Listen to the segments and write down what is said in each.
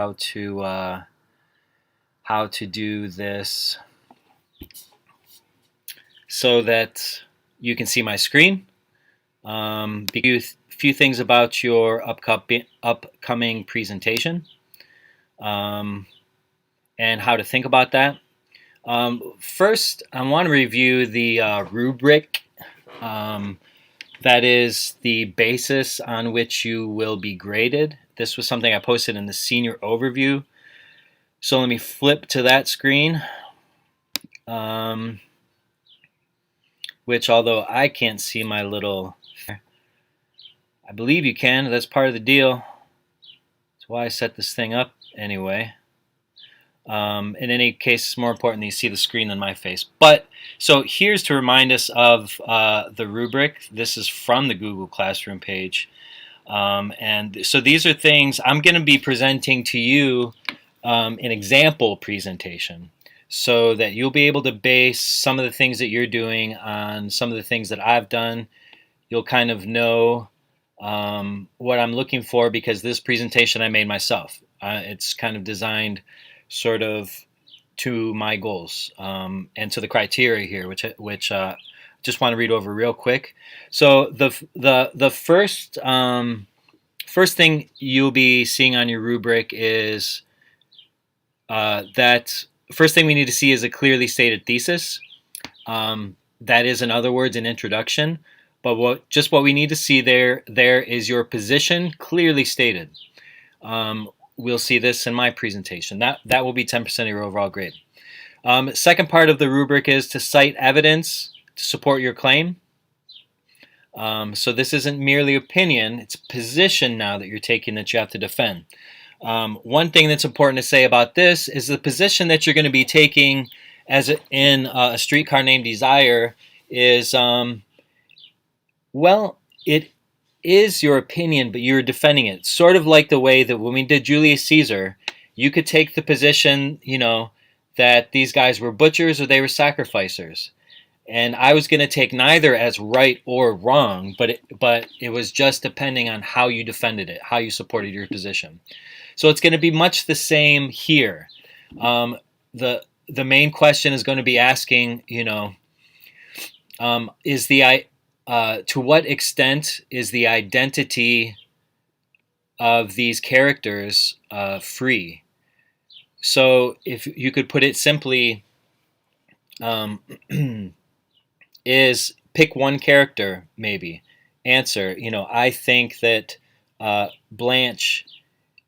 how to do this so that you can see my screen. A few things about your upcoming presentation, and how to think about that. First, I want to review the rubric. That is the basis on which you will be graded. This was something I posted in the senior overview. So let me flip to that screen, which, although I can't see my little, I believe you can. That's part of the deal. That's why I set this thing up anyway. In any case, it's more important that you see the screen than my face. But so here's to remind us of the rubric. This is from the Google Classroom page. And so these are things I'm going to be presenting to you, an example presentation, so that you'll be able to base some of the things that you're doing on some of the things that I've done. You'll kind of know what I'm looking for, because this presentation I made myself. It's kind of designed sort of to my goals, and to the criteria here, which just want to read over real quick. So the first thing you'll be seeing on your rubric is that first thing we need to see is a clearly stated thesis. That is, in other words, an introduction. But what we need to see there is your position clearly stated. We'll see this in my presentation. That will be 10% of your overall grade. Second part of the rubric is to cite evidence to support your claim. So this isn't merely opinion, it's position now that you're taking that you have to defend. One thing that's important to say about this is the position that you're going to be taking in A Streetcar Named Desire is, well, it is your opinion, but you're defending it. Sort of like the way that when we did Julius Caesar, you could take the position, that these guys were butchers or they were sacrificers. And I was going to take neither as right or wrong, but it was just depending on how you defended it, how you supported your position. So it's going to be much the same here. The main question is going to be asking, to what extent is the identity of these characters free? So if you could put it simply, is pick one character, maybe. Answer, I think that Blanche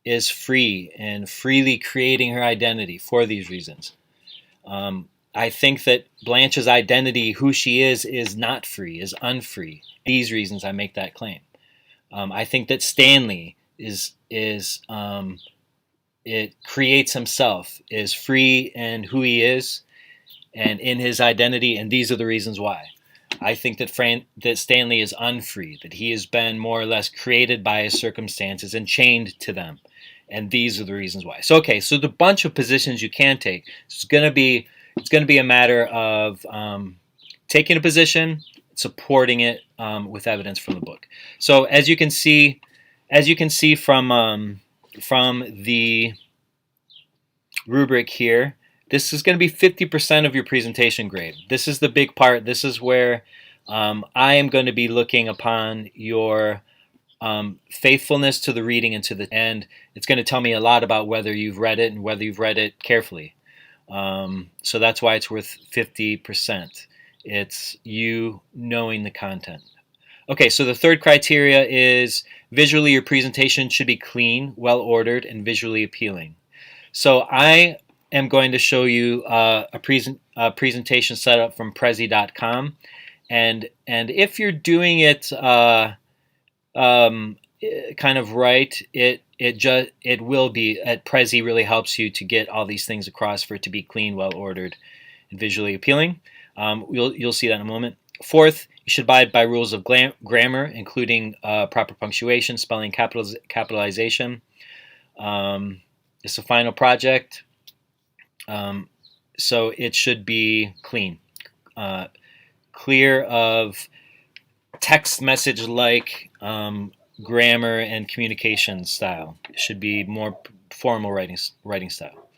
is free and freely creating her identity for these reasons. I think that Blanche's identity, who she is not free, is unfree. These reasons I make that claim. I think that Stanley it creates himself, is free in who he is and in his identity, and these are the reasons why. I think that Stanley is unfree, that he has been more or less created by his circumstances and chained to them, and these are the reasons why. So the bunch of positions you can take. It's going to be a matter of taking a position, supporting it with evidence from the book. So as you can see from the rubric here, this is going to be 50% of your presentation grade. This is the big part. This is where I am going to be looking upon your faithfulness to the reading and to the end. It's going to tell me a lot about whether you've read it and whether you've read it carefully. So that's why it's worth 50%. It's you knowing the content. Okay, so the third criteria is visually your presentation should be clean, well-ordered, and visually appealing. So I am going to show you a presentation setup from Prezi.com, and if you're doing it kind of right, it will be. At Prezi really helps you to get all these things across for it to be clean, well-ordered, and visually appealing. You'll see that in a moment. Fourth, you should abide by rules of grammar, including proper punctuation, spelling, capitalization. It's a final project, so it should be clean, clear of text message-like grammar and communication style. It should be more formal writing style.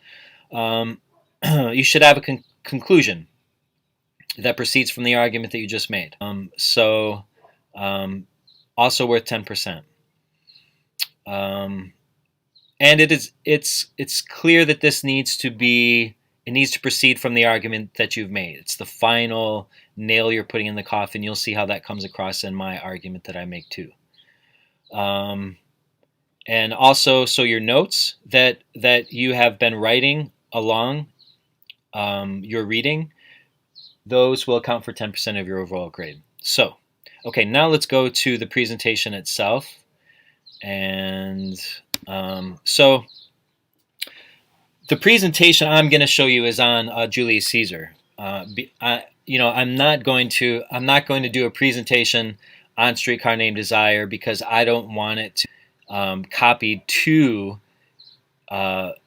You should have a conclusion that proceeds from the argument that you just made. Also worth 10%. And it's clear that this needs to proceed from the argument that you've made. It's the final nail you're putting in the coffin. You'll see how that comes across in my argument that I make too. And also, so your notes that you have been writing along your reading, those will account for 10% of your overall grade. So, okay, now let's go to the presentation itself. And so the presentation I'm going to show you is on Julius Caesar. I'm not going to do a presentation on Streetcar Named Desire because I don't want it to copy too much.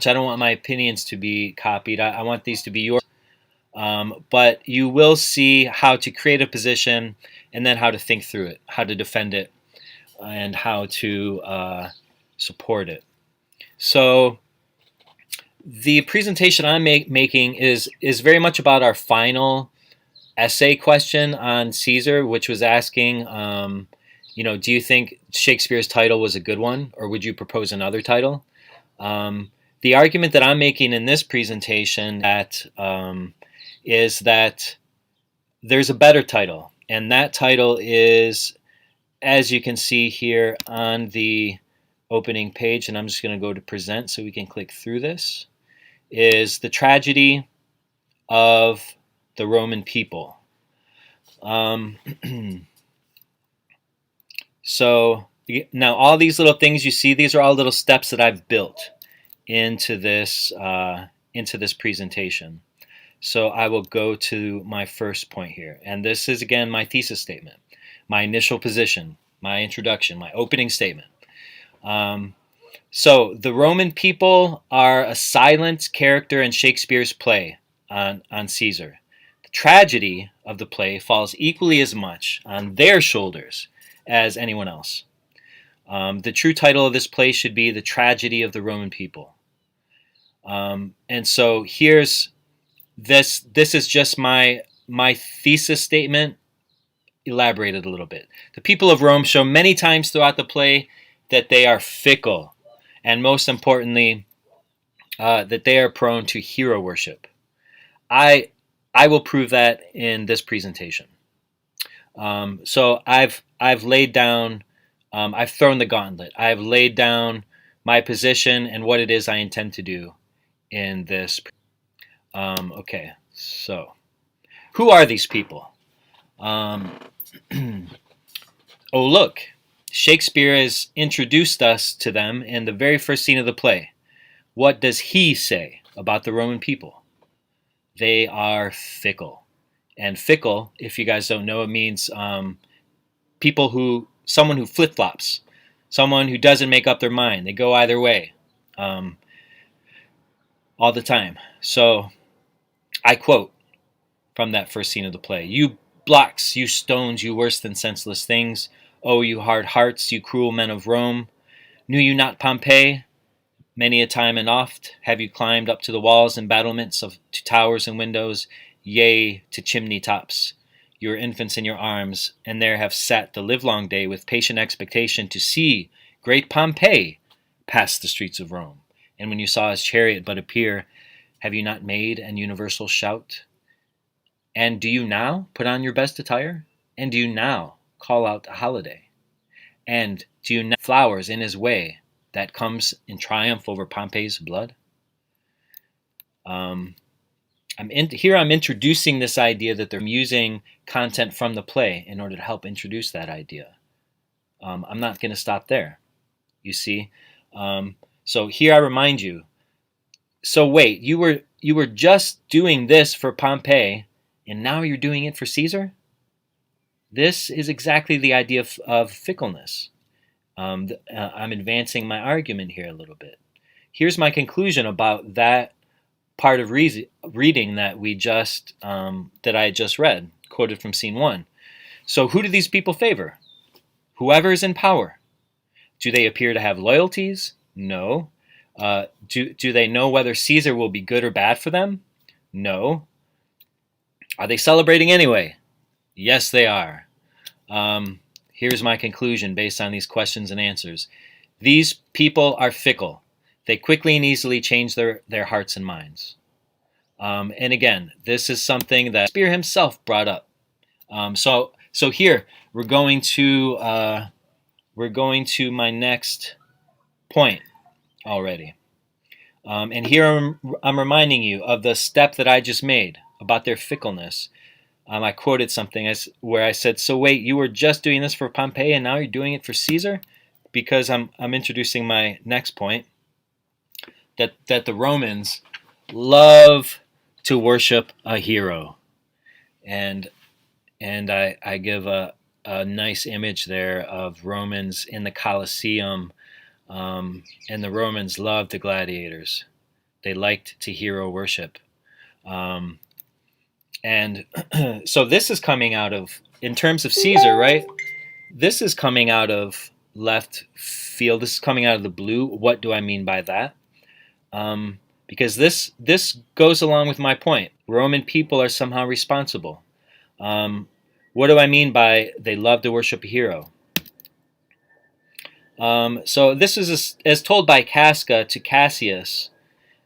I don't want my opinions to be copied. I want these to be yours. But you will see how to create a position and then how to think through it, how to defend it, and how to support it. So the presentation I'm making is very much about our final essay question on Caesar, which was asking, do you think Shakespeare's title was a good one, or would you propose another title? The argument that I'm making in this presentation is that there's a better title, and that title is, as you can see here on the opening page, and I'm just going to go to present so we can click through this, is The Tragedy of the Roman People. So now all these little things you see, these are all little steps that I've built into this presentation. So I will go to my first point here. And this is, again, my thesis statement, my initial position, my introduction, my opening statement. So the Roman people are a silent character in Shakespeare's play on Caesar. The tragedy of the play falls equally as much on their shoulders as anyone else. The true title of this play should be The Tragedy of the Roman People. And so here's this is just my thesis statement elaborated a little bit. The people of Rome show many times throughout the play that they are fickle, and most importantly, that they are prone to hero worship. I will prove that in this presentation. So I've laid down, I've thrown the gauntlet. I've laid down my position and what it is I intend to do in this. Okay, so who are these people? Oh, look, Shakespeare has introduced us to them in the very first scene of the play. What does he say about the Roman people? They are fickle. And fickle, if you guys don't know, it means someone who flip-flops, someone who doesn't make up their mind. They go either way all the time. So I quote from that first scene of the play. You blocks, you stones, you worse than senseless things. Oh, you hard hearts, you cruel men of Rome. Knew you not Pompey? Many a time and oft have you climbed up to the walls and battlements to towers and windows, yea, to chimney tops, your infants in your arms, and there have sat the livelong day with patient expectation to see great Pompey pass the streets of Rome. And when you saw his chariot but appear, have you not made an universal shout? And do you now put on your best attire? And do you now call out a holiday? And do you now flowers in his way that comes in triumph over Pompey's blood? I'm introducing this idea that they're using content from the play in order to help introduce that idea. I'm not going to stop there, you see. So here I remind you, so wait, you were just doing this for Pompey, and now you're doing it for Caesar? This is exactly the idea of fickleness. I'm advancing my argument here a little bit. Here's my conclusion about that part of reading that I just read, quoted from scene 1. So who do these people favor? Whoever is in power. Do they appear to have loyalties? No. Do they know whether Caesar will be good or bad for them? No. Are they celebrating anyway? Yes, they are. Here's my conclusion based on these questions and answers. These people are fickle. They quickly and easily change their hearts and minds. And again, this is something that Shakespeare himself brought up. So here we're going to my next point already. And here I'm reminding you of the step that I just made about their fickleness. I quoted something where I said, "So wait, you were just doing this for Pompey, and now you're doing it for Caesar?" Because I'm introducing my next point, that the Romans love to worship a hero, and I give a nice image there of Romans in the Colosseum, and the Romans loved the gladiators. They liked to hero worship. And so this is coming out of, in terms of Caesar, right? This is coming out of left field. This is coming out of the blue. What do I mean by that? Because this goes along with my point. Roman people are somehow responsible. What do I mean by they love to worship a hero? So this is as told by Casca to Cassius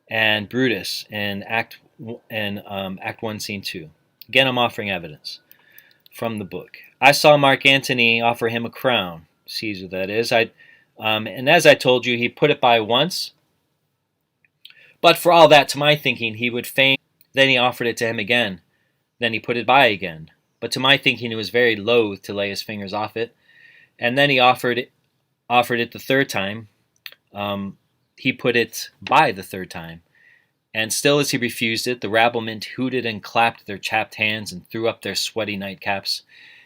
and Brutus in Act 1, Scene 2. Again, I'm offering evidence from the book. I saw Mark Antony offer him a crown, Caesar that is. And as I told you, he put it by once. But for all that, to my thinking, he would feign. Then he offered it to him again. Then he put it by again. But to my thinking, he was very loath to lay his fingers off it. And then he offered it the third time. He put it by the third time. And still as he refused it, the rabblement hooted and clapped their chapped hands and threw up their sweaty nightcaps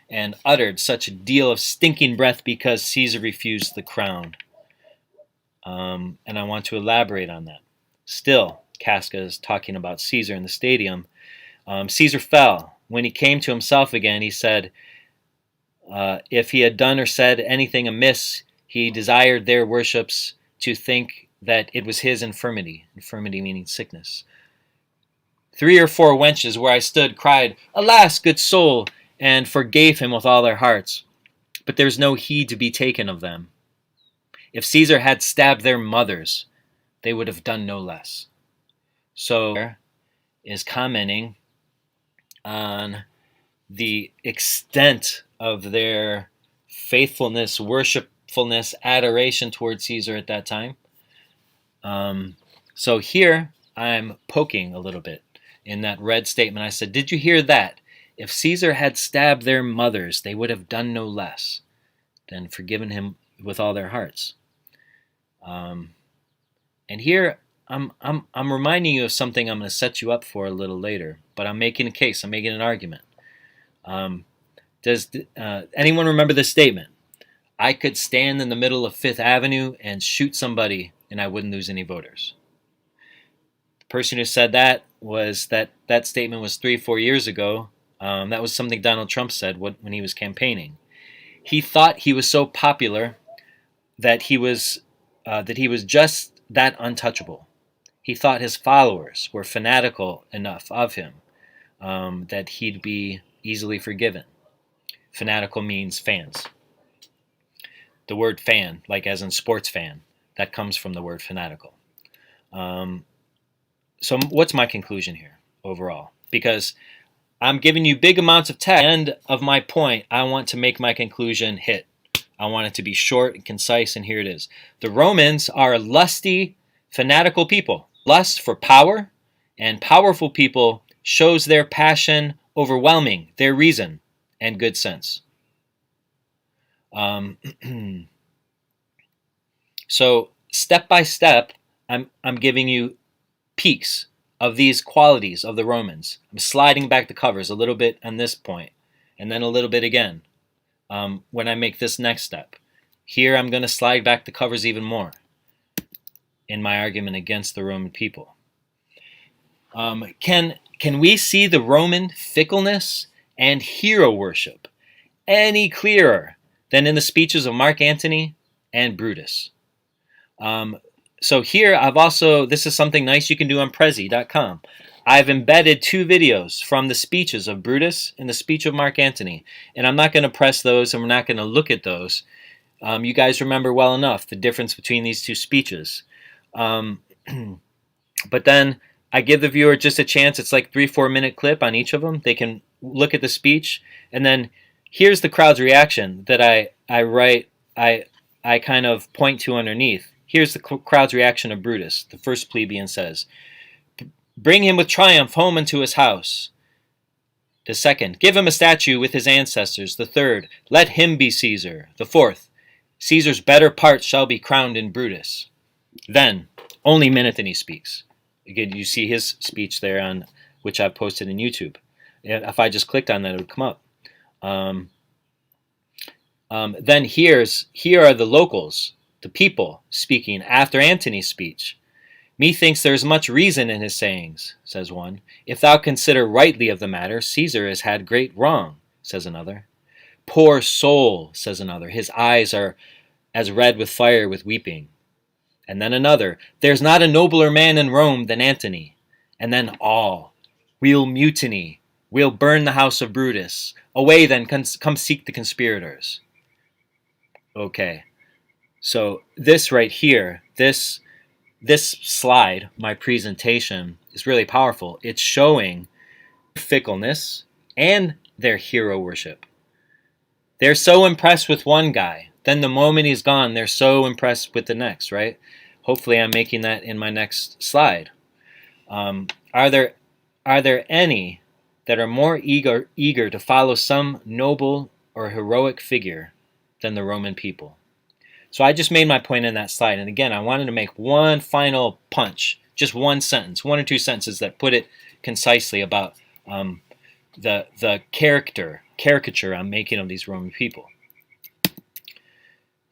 and uttered such a deal of stinking breath because Caesar refused the crown. And I want to elaborate on that. Still, Casca is talking about Caesar in the stadium. Caesar fell. When he came to himself again, he said, if he had done or said anything amiss, he desired their worships to think that it was his infirmity meaning sickness. 3 or 4 wenches where I stood cried, "Alas, good soul," and forgave him with all their hearts. But there was no heed to be taken of them. If Caesar had stabbed their mothers, they would have done no less. So is commenting on the extent of their faithfulness, worshipfulness, adoration towards Caesar at that time. So here I'm poking a little bit in that red statement. I said, did you hear that? If Caesar had stabbed their mothers, they would have done no less than forgiven him with all their hearts. And here I'm reminding you of something I'm going to set you up for a little later, but I'm making a case. I'm making an argument. Does anyone remember this statement? I could stand in the middle of Fifth Avenue and shoot somebody and I wouldn't lose any voters. The person who said that was that statement was 3-4 years ago. That was something Donald Trump said when he was campaigning. He thought he was so popular that he was just that untouchable. He thought his followers were fanatical enough of him that he'd be easily forgiven. Fanatical means fans. The word fan, like as in sports fan, that comes from the word fanatical. So what's my conclusion here overall? Because I'm giving you big amounts of text. At the end of my point, I want to make my conclusion hit. I want it to be short and concise, and here it is. The Romans are lusty, fanatical people. Lust for power, and powerful people shows their passion overwhelming their reason and good sense. So step by step, I'm giving you peaks of these qualities of the Romans. I'm sliding back the covers a little bit on this point, and then a little bit again when I make this next step. Here I'm going to slide back the covers even more in my argument against the Roman people. Can we see the Roman fickleness and hero worship any clearer than in the speeches of Mark Antony and Brutus. So here this is something nice you can do on Prezi.com. I've embedded 2 videos from the speeches of Brutus and the speech of Mark Antony. And I'm not going to press those, and we're not going to look at those. You guys remember well enough the difference between these 2 speeches. But then I give the viewer just a chance. It's like 3-4 minute clip on each of them. They can look at the speech, and then here's the crowd's reaction that I kind of point to underneath. Here's the crowd's reaction of Brutus. The first plebeian says, "Bring him with triumph home unto his house." The second, "Give him a statue with his ancestors." The third, "Let him be Caesar." The fourth, "Caesar's better part shall be crowned in Brutus." Then, only Menatheny speaks. Again, you see his speech there, on which I've posted in YouTube. If I just clicked on that, it would come up. Then here are the locals, the people, speaking after Antony's speech. "Methinks there is much reason in his sayings," says one. "If thou consider rightly of the matter, Caesar has had great wrong," says another. "Poor soul," says another, "his eyes are as red with fire with weeping." And then another, "There's not a nobler man in Rome than Antony." And then all, "We'll mutiny. We'll burn the house of Brutus. Away then, come seek the conspirators." Okay, so this right here, this slide, my presentation, is really powerful. It's showing fickleness and their hero worship. They're so impressed with one guy, then the moment he's gone, they're so impressed with the next, right? Hopefully I'm making that in my next slide. Are there any that are more eager to follow some noble or heroic figure than the Roman people? So I just made my point in that slide. And again, I wanted to make one final punch, just one sentence, 1 or 2 sentences that put it concisely about the caricature I'm making of these Roman people.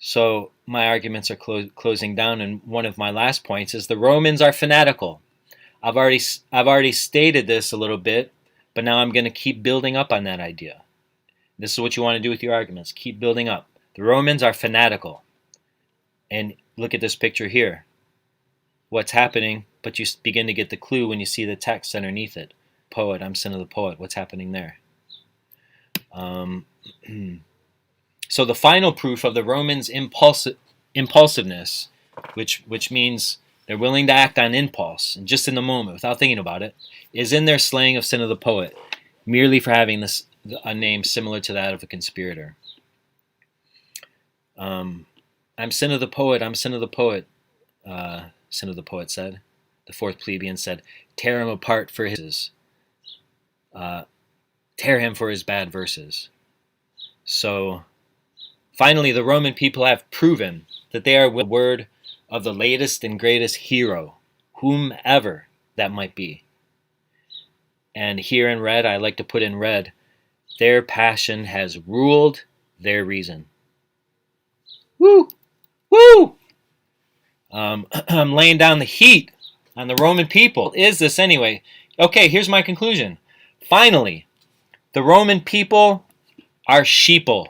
So my arguments are closing down, and one of my last points is the Romans are fanatical. I've already stated this a little bit, but now I'm going to keep building up on that idea. This is what you want to do with your arguments. Keep building up. The Romans are fanatical. And look at this picture here. What's happening, but you begin to get the clue when you see the text underneath it. Poet, I'm son of the poet. What's happening there? So the final proof of the Romans' impulsiveness, which means they're willing to act on impulse and just in the moment without thinking about it, is in their slaying of Sin of the Poet, merely for having a name similar to that of a conspirator. I'm Sin of the Poet, I'm Sin of the Poet, Sin of the Poet said. The fourth plebeian said, "Tear him apart for his, tear him for his bad verses." So finally, the Roman people have proven that they are with the word of the latest and greatest hero, whomever that might be. And here in red, I like to put in red, their passion has ruled their reason. Woo! Woo! I'm laying down the heat on the Roman people. Is this anyway? Okay, here's my conclusion. Finally, the Roman people are sheeple.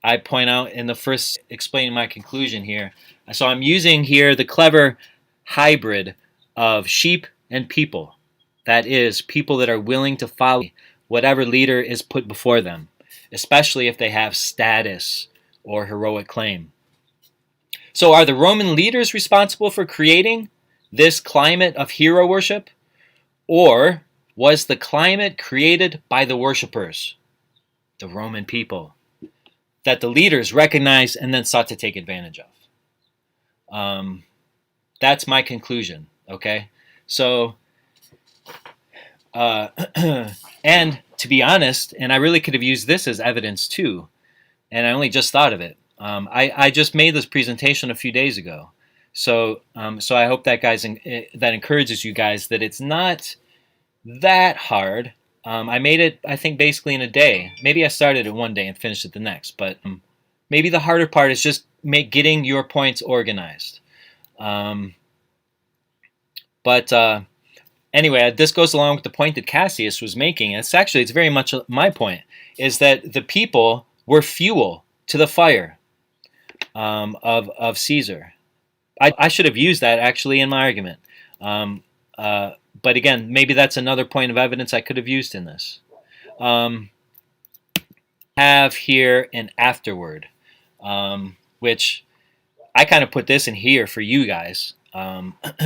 I point out in the first explaining my conclusion here. So I'm using here the clever hybrid of sheep and people. That is, people that are willing to follow whatever leader is put before them, especially if they have status or heroic claim. So are the Roman leaders responsible for creating this climate of hero worship? Or was the climate created by the worshipers, the Roman people, that the leaders recognized and then sought to take advantage of? That's my conclusion, okay? So, and to be honest, and I really could have used this as evidence too, and I only just thought of it. I just made this presentation a few days ago. So I hope that that encourages you guys that it's not that hard. I made it, I think, basically in a day. Maybe I started it one day and finished it the next, but maybe the harder part is just getting your points organized. Anyway, this goes along with the point that Cassius was making. It's very much my point, is that the people were fuel to the fire. of Caesar. I should have used that actually in my argument. Um, but again, maybe that's another point of evidence I could have used in this. Have here an afterword, which I kind of put this in here for you guys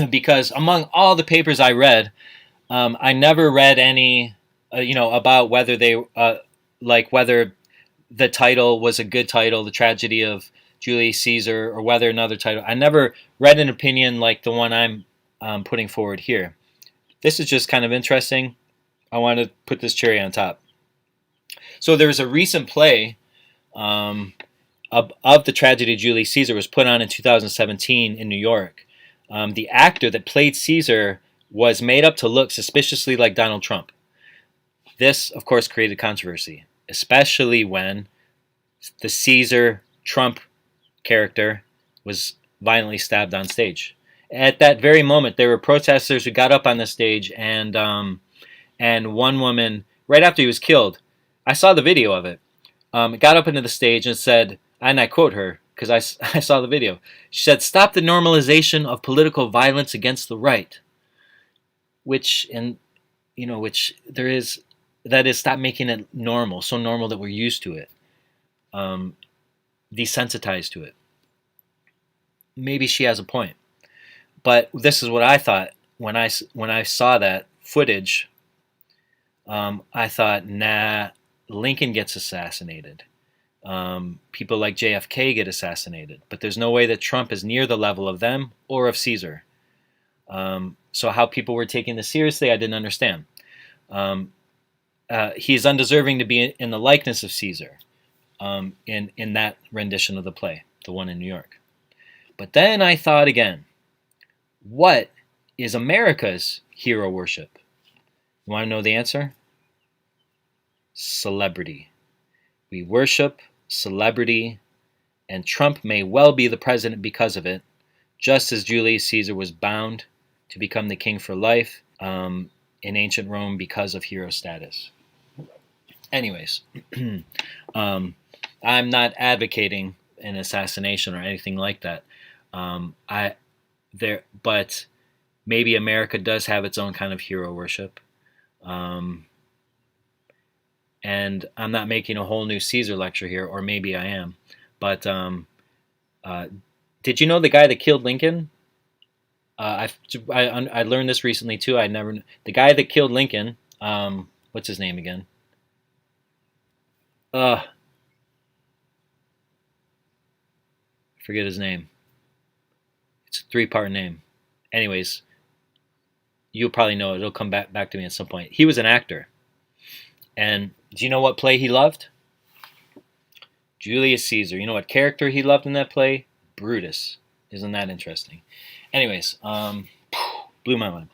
because among all the papers I read, I never read any, about whether they like whether the title was a good title, The Tragedy of Julius Caesar, or whether another title. I never read an opinion like the one I'm putting forward here. This is just kind of interesting. I want to put this cherry on top. So there was a recent play of the tragedy of Julius Caesar was put on in 2017 in New York. The actor that played Caesar was made up to look suspiciously like Donald Trump. This, of course, created controversy, especially when the Caesar Trump character was violently stabbed on stage. At that very moment, there were protesters who got up on the stage, and one woman, right after he was killed, I saw the video of it, got up into the stage and said, and I quote her because I saw the video. She said, "Stop the normalization of political violence against the right," which there is, that is, stop making it normal, so normal that we're used to it, desensitized to it. Maybe she has a point, but this is what I thought when I saw that footage. I thought, nah, Lincoln gets assassinated. People like JFK get assassinated, but there's no way that Trump is near the level of them or of Caesar. So how people were taking this seriously, I didn't understand. He's undeserving to be in the likeness of Caesar in that rendition of the play, the one in New York. But then I thought again, what is America's hero worship? You want to know the answer? Celebrity. We worship celebrity, and Trump may well be the president because of it, just as Julius Caesar was bound to become the king for life in ancient Rome because of hero status. Anyways, I'm not advocating an assassination or anything like that. But maybe America does have its own kind of hero worship. And I'm not making a whole new Caesar lecture here, or maybe I am. But did you know the guy that killed Lincoln? I learned this recently too. The guy that killed Lincoln. What's his name again? I forget his name. It's a 3-part name. Anyways, you'll probably know it. It'll come back to me at some point. He was an actor. And do you know what play he loved? Julius Caesar. You know what character he loved in that play? Brutus. Isn't that interesting? Anyways, blew my mind.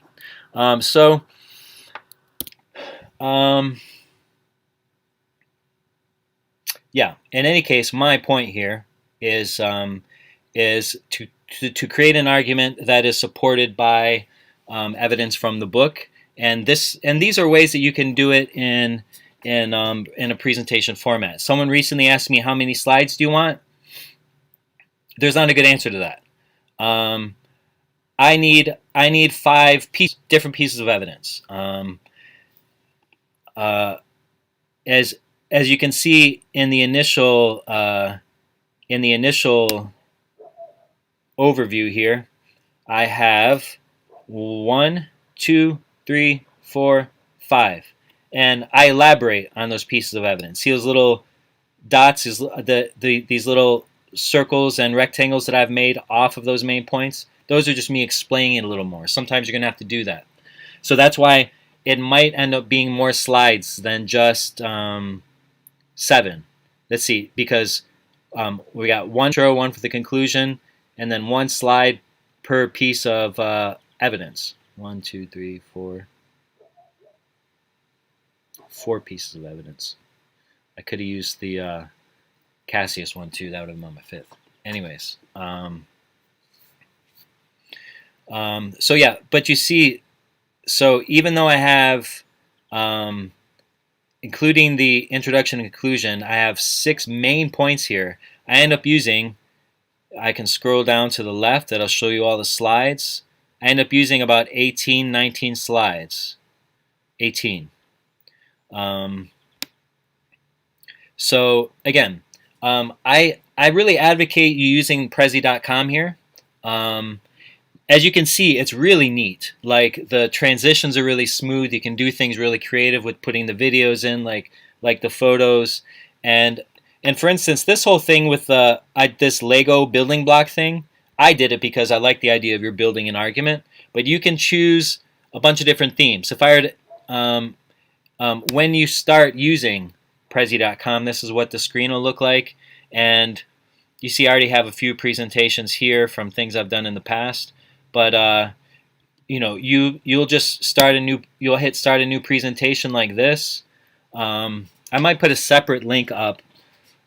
Yeah. In any case, my point here is to create an argument that is supported by evidence from the book, and these are ways that you can do it in a presentation format. Someone recently asked me, how many slides do you want? There's not a good answer to that. I need 5 different pieces of evidence. As you can see in the initial overview here, I have 1, 2, 3, 4, 5. And I elaborate on those pieces of evidence. See those little dots, these little circles and rectangles that I've made off of those main points? Those are just me explaining it a little more. Sometimes you're going to have to do that. So that's why it might end up being more slides than just 7. Let's see, because we got 1 intro, 1 for the conclusion, and then 1 slide per piece of evidence. 1, 2, 3, 4. 4 pieces of evidence. I could have used the Cassius one too. That would have been on my 5th. Anyways, so yeah, but you see, so even though I have, including the introduction and conclusion, I have 6 main points here. I end up using I can scroll down to the left. That'll show you all the slides. I end up using about 18, 19 slides. 18. So again, I really advocate you using Prezi.com here. As you can see, it's really neat. Like the transitions are really smooth. You can do things really creative with putting the videos in, like the photos, and for instance, this whole thing with this Lego building block thing, I did it because I like the idea of your building an argument. But you can choose a bunch of different themes. If I were to, when you start using Prezi.com, this is what the screen will look like, and you see I already have a few presentations here from things I've done in the past. But you know, you'll just start a new. You'll hit start a new presentation like this. I might put a separate link up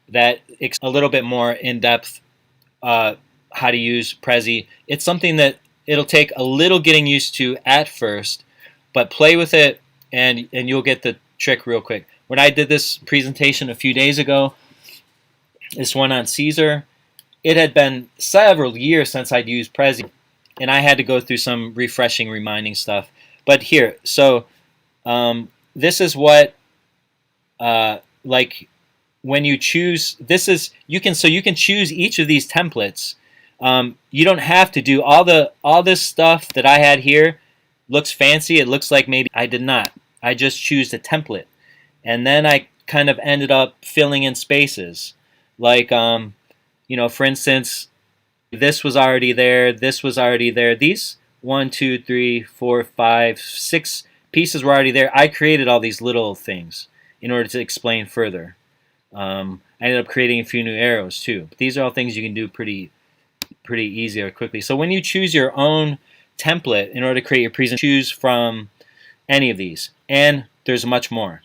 that a little bit more in depth how to use Prezi. It's something that it'll take a little getting used to at first, but play with it and you'll get the trick real quick. When I did this presentation a few days ago, this one on Caesar, it had been several years since I'd used Prezi, and I had to go through some refreshing, reminding stuff. But here, so this is what like when you choose. This is you can choose each of these templates. You don't have to do all this stuff that I had here. Looks fancy. It looks like maybe I did not. I just choose a template, and then I kind of ended up filling in spaces. Like you know, for instance, this was already there. This was already there. These 1, 2, 3, 4, 5, 6 pieces were already there. I created all these little things in order to explain further. I ended up creating a few new arrows too. But these are all things you can do pretty easy or quickly. So when you choose your own template in order to create your presentation, choose from any of these, and there's much more.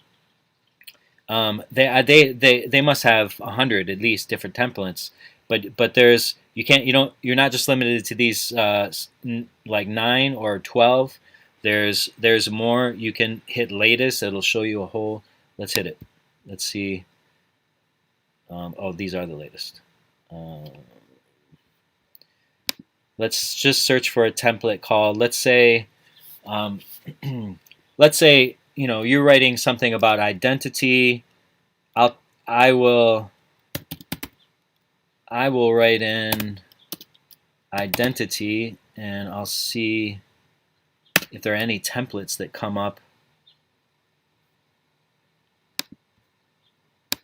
They must have 100 at least different templates, but there's you're not just limited to these like 9 or 12. There's more. You can hit latest. It'll show you a whole. Let's hit it. Let's see. Oh, these are the latest. Let's just search for a template called. Let's say you know you're writing something about identity. I will write in identity, and I'll see if there are any templates that come up.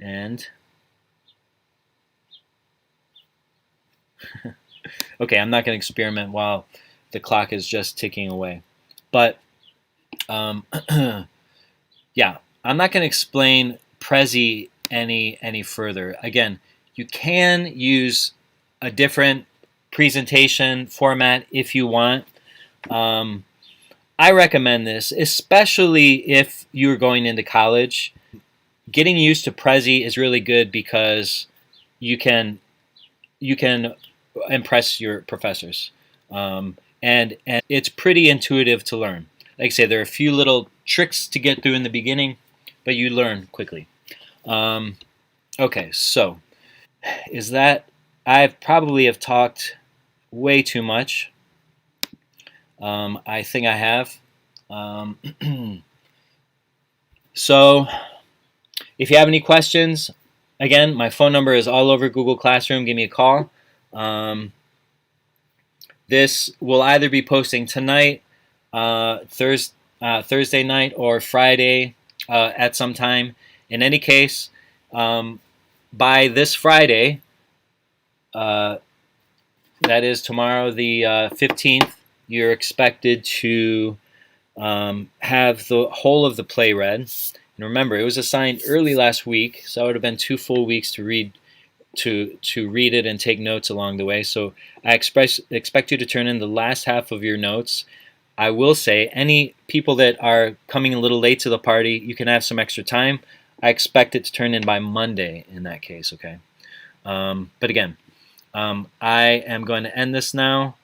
And okay, I'm not going to experiment while the clock is just ticking away. But yeah, I'm not going to explain Prezi any further. Again, you can use a different presentation format if you want. I recommend this, especially if you're going into college. Getting used to Prezi is really good because you can impress your professors, and it's pretty intuitive to learn. Like I say, there are a few little tricks to get through in the beginning, but you learn quickly. Okay, so is that I probably have talked way too much. I think I have. So if you have any questions, again, my phone number is all over Google Classroom. Give me a call. This will either be posting tonight, Thursday night, or Friday at some time. In any case, by this Friday, that is tomorrow, the 15th, you're expected to have the whole of the play read. And remember, it was assigned early last week, so it would have been 2 full weeks to read it and take notes along the way. So I expect you to turn in the last half of your notes. I will say, any people that are coming a little late to the party, you can have some extra time. I expect it to turn in by Monday in that case, okay? But again, I am going to end this now.